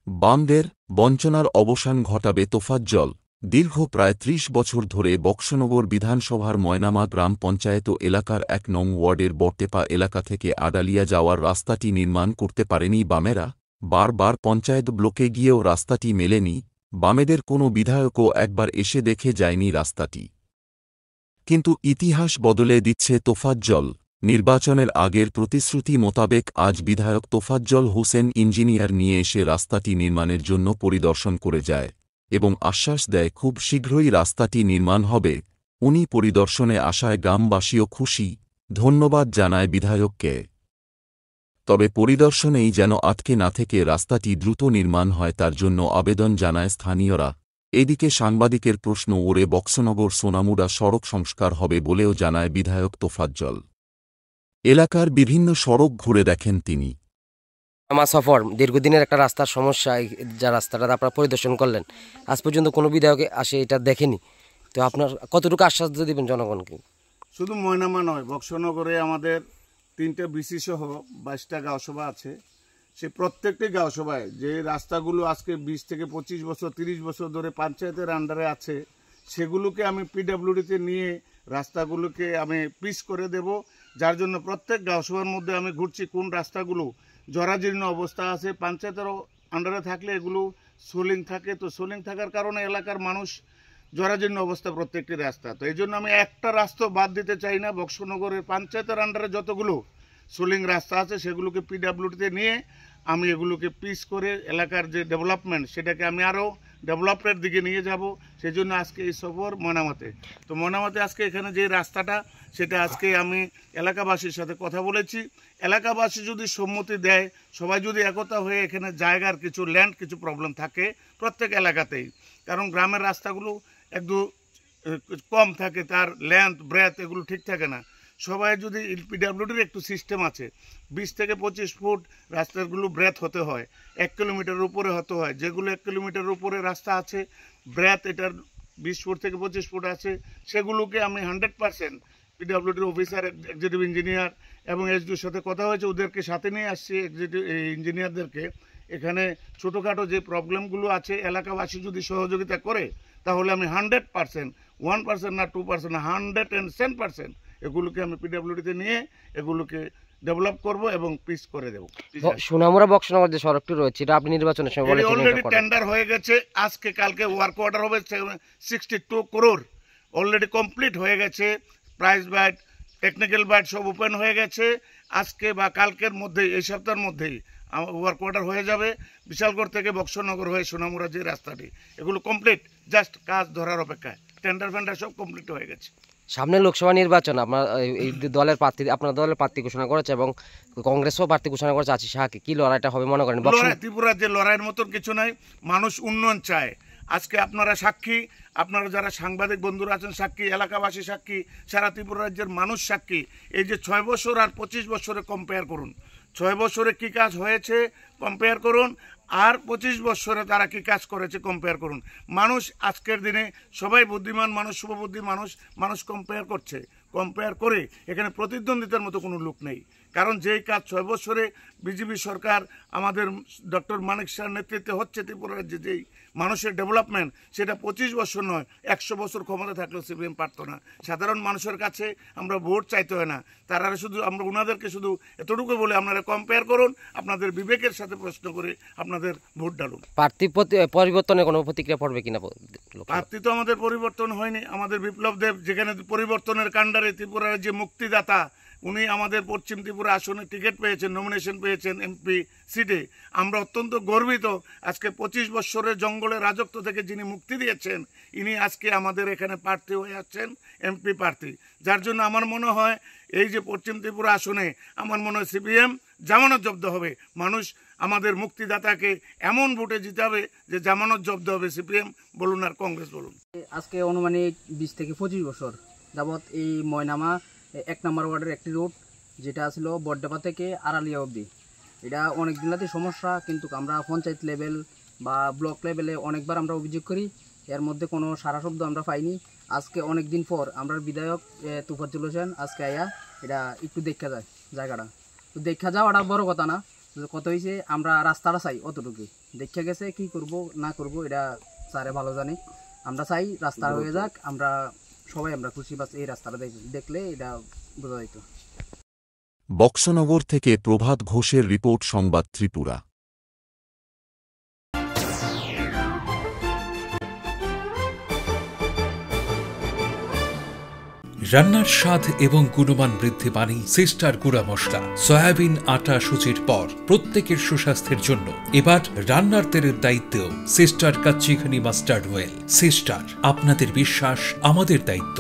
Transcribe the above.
বামদের বঞ্চনার অবসান ঘটাবে তোফাজ্জল। দীর্ঘ প্রায় ৩০ বছর ধরে বক্সনগর বিধানসভার ময়নামা গ্রাম পঞ্চায়েত এলাকার ১ নং ওয়ার্ডের বটটেপা এলাকা থেকে আড়ালিয়া যাওয়ার রাস্তাটি নির্মাণ করতে পারেনি বামেরা। বারবার পঞ্চায়েত ব্লকে গিয়েও রাস্তাটি মেলেনি। বামেদের কোনো বিধায়কও একবার এসে দেখে যায়নি রাস্তাটি। কিন্তু ইতিহাস বদলে দিচ্ছে তোফাজ্জল। নির্বাচনের আগের প্রতিশ্রুতি মোতাবেক আজ বিধায়ক তোফাজ্জল হোসেন ইঞ্জিনিয়ার নিয়ে এসে রাস্তাটি নির্মাণের জন্য পরিদর্শন করে যায় এবং আশ্বাস দেয় খুব শীঘ্রই রাস্তাটি নির্মাণ হবে। উনি পরিদর্শনে আসায় গ্রামবাসীও খুশি, ধন্যবাদ জানায় বিধায়ককে। তবে পরিদর্শনেই যেন আটকে না থেকে রাস্তাটি দ্রুত নির্মাণ হয় তার জন্য আবেদন জানায় স্থানীয়রা। এদিকে সাংবাদিকের প্রশ্ন ওরে বক্সনগর সোনামুড়া সড়ক সংস্কার হবে বলেও জানায় বিধায়ক তোফাজ্জল। এলাকার বিভিন্ন সড়ক ঘুরে দেখেন তিনি। আমার সফর দীর্ঘদিনের একটা রাস্তার সমস্যা, যা রাস্তাটা আপনারা পরিদর্শন করলেন, আজ পর্যন্ত কোনো বিধায়ক আসে এটা দেখেনি। তো আপনার কতটুকু আশ্বাস দেবেন জনগণকে? শুধু ময়নামা নয়, বক্সনগরে আমাদের 3টে বিসি সহ 22টা গাঁওসভা আছে। সে প্রত্যেকটি গাঁওসভায় যে রাস্তাগুলো আজকে 20 থেকে 25 বছর 30 বছর ধরে পঞ্চায়েতের আন্ডারে আছে, সেগুলোকে আমি পিডব্লিউডিতে নিয়ে রাস্তাগুলোকে আমি পিচ করে দেব। যার জন্য প্রত্যেক গাঁওসভার মধ্যে আমি ঘুরছি কোন রাস্তাগুলো জরাজীর্ণ অবস্থা আছে। পঞ্চায়েতের আন্ডারে থাকলে এগুলো সোলিং থাকে, তো সোলিং থাকার কারণে এলাকার মানুষ জরাজীর্ণ অবস্থা প্রত্যেকটি রাস্তা। তো এই জন্য আমি একটা রাস্তা বাদ দিতে চাই না। বক্সনগরের পঞ্চায়েতের আন্ডারে যতগুলো সোলিং রাস্তা আছে সেগুলোকে পিডব্লিউডিতে নিয়ে আমি এগুলোকে পিচ করে এলাকার যে ডেভেলপমেন্ট সেটাকে আমি আরও ডেভেলপমেন্টের দিকে নিয়ে যাব। সেই জন্য আজকে এই সফর ময়নামাতে। তো ময়নামাতে আজকে এখানে যে রাস্তাটা সেটা আজকে আমি এলাকাবাসীর সাথে কথা বলেছি। এলাকাবাসী যদি সম্মতি দেয়, সবাই যদি একতা হয়ে এখানে জায়গার কিছু ল্যান্ড কিছু প্রবলেম থাকে প্রত্যেক এলাকাতেই, কারণ গ্রামের রাস্তাগুলো একটু কম থাকে, তার লেন্থ ব্রেথ এগুলো ঠিক থাকে না। সবাই যদি পিডব্লিউডির একটু সিস্টেম আছে, 20 থেকে 25 ফুট রাস্তাগুলো ব্রেথ হতে হয়, 1 কিলোমিটারের উপরে হতে হয়। যেগুলো 1 কিলোমিটারের উপরে রাস্তা আছে, ব্রেথ এটার 20 ফুট থেকে 25 ফুট আছে, সেগুলোকে আমি 100% পিডব্লিউডির অফিসার, এক্সিকিউটিভ ইঞ্জিনিয়ার এবং এসডিওর সাথে কথা হয়েছে, ওদেরকে সাথে নিয়ে আসছি এক্সিকিউটিভ ইঞ্জিনিয়ারদেরকে। এখানে ছোটোখাটো যে প্রবলেমগুলো আছে এলাকাবাসী যদি সহযোগিতা করে তাহলে আমি 100%, 1% না 2%, 110% এগুলোকে আমি পিডব্লিউডিতে নিয়ে এগুলোকে ডেভেলপ করব এবং পিচ করে দেব। সোনামুড়া বক্সনগর যে সড়কটি রয়েছে এটা আপনি নির্বাচনের সময় বলেছেন অলরেডি টেন্ডার হয়ে গেছে। আজকে কালকে ওয়ার্ক অর্ডার হবে। 62 করোড় অলরেডি কমপ্লিট হয়ে গেছে। প্রাইস বাইট, টেকনিক্যাল বাইট সব ওপেন হয়ে গেছে। আজকে বা কালকের মধ্যেই, এই সপ্তাহের মধ্যেই ওয়ার্ক অর্ডার হয়ে যাবে। বিশালগড় থেকে বক্সনগর হয়ে সোনামুড়া যে রাস্তাটি, এগুলো কমপ্লিট, জাস্ট কাজ ধরার অপেক্ষায়। টেন্ডার ফেন্ডার সব কমপ্লিট হয়ে গেছে। সামনে লোকসভা নির্বাচন, আপনার এই দলের প্রার্থী, আপনার দলের প্রার্থী ঘোষণা করেছে এবং কংগ্রেসও প্রার্থী ঘোষণা করেছে আছি শাহকে। কি লড়াইটা হবে মনে করেন? ত্রিপুরার যে লড়াইয়ের মতন কিছু নাই। মানুষ উন্নয়ন চায়। আজকে আপনারা সাক্ষী, আপনারা যারা সাংবাদিক বন্ধুরা আছেন সাক্ষী, এলাকাবাসী সাক্ষী, সারা ত্রিপুরা রাজ্যের মানুষ সাক্ষী। এই যে 6 বছর আর 25 বছরে কম্পেয়ার করুন। 6 বছরে কী কাজ হয়েছে কম্পেয়ার করুন, আর 25 বছরে তারা কী কাজ করেছে কম্পেয়ার করুন। মানুষ আজকের দিনে সবাই বুদ্ধিমান মানুষ, শুভবুদ্ধি মানুষ, মানুষ কম্পেয়ার করছে। কম্পেয়ার করে এখানে প্রতিদ্বন্দ্বিতার মতো কোনো লোক নেই। কারণ যেই কাজ 6 বছরে বিজেপি সরকার আমাদের ডক্টর মানিক শাহর নেতৃত্বে হচ্ছে ত্রিপুরা রাজ্যে, যেই মানুষের ডেভেলপমেন্ট, সেটা 25 বছর নয়, 100 বছর ক্ষমতা থাকলেও সিপিএম পারত না। সাধারণ মানুষের কাছে আমরা ভোট চাইতে হয় না, তারা শুধু আমরা ওনাদেরকে শুধু এতটুকু বলে আপনারা কম্পেয়ার করুন, আপনাদের বিবেকের সাথে প্রশ্ন করে আপনাদের ভোট ডালুন। প্রার্থী পরিবর্তনের কোনো প্রতিক্রিয়া পড়বে কিনা? প্রার্থী তো আমাদের পরিবর্তন হয়নি। আমাদের বিপ্লব দেব যেখানে পরিবর্তনের কাণ্ডারে ত্রিপুরার যে মুক্তিদাতা, উনি আমাদের পশ্চিম ত্রিপুরা আসনে টিকিট পেয়েছেন, নমিনেশন পেয়েছেন এমপি সিটে। আমরা অত্যন্ত গর্বিত। আজকে 25 বছরের জঙ্গলের রাজত্ব থেকে যিনি মুক্তি দিয়েছেন, ইনি আজকে আমাদের এখানে প্রার্থী হয়ে যাচ্ছেন, এমপি প্রার্থী। যার জন্য আমার মনে হয় এই যে পশ্চিম ত্রিপুরা আসনে আমার মনে হয় সিপিএম জামানত জব্দ হবে। মানুষ আমাদের মুক্তিদাতাকে এমন ভোটে জিতাবে যে জামানত জব্দ হবে। সিপিএম বলুন আর কংগ্রেস বলুন। আজকে অনুমানিক 20 থেকে 25 বছর যাবৎ এই ময়নামা 1 নম্বর ওয়ার্ডের একটি রোড, যেটা ছিল বটটেপা থেকে আড়ালিয়া অবধি, এটা অনেক দিনলাতে সমস্যা। কিন্তু আমরা পঞ্চায়েত লেভেল বা ব্লক লেভেলে অনেকবার আমরা অভিযোগ করি, এর মধ্যে কোনো সারা শব্দ আমরা পাইনি। আজকে অনেক দিন পর আমরা বিধায়ক তোফাজ্জল হোসেন আজকে আয়া এটা একটু দেখা যায় জায়গাটা। তো দেখা যাওয়াটা বড় কথা না, কথা হয়েছে আমরা রাস্তাটা চাই অতটুকুই। দেখে গেছে, কি করব না করব এটা স্যারে ভালো জানে। আমরা চাই রাস্তা হয়ে যাক, আমরা সবাই আমরা খুশি, বাস এই রাস্তাটা দেখলে এটা বোঝা যেত। বক্সনগর থেকে প্রভাত ঘোষের রিপোর্ট, সংবাদ ত্রিপুরা। রান্নার স্বাদ এবং গুণমান বৃদ্ধি মানেই সিস্টার গুঁড়া মশলা। সয়াবিন, আটা, সুজির পর প্রত্যেকের সুস্বাস্থ্যের জন্য এবার রান্নার তেলের দায়িত্বেও sister kachi ghani mustard oil. Sister, আপনাদের বিশ্বাস আমাদের দায়িত্ব।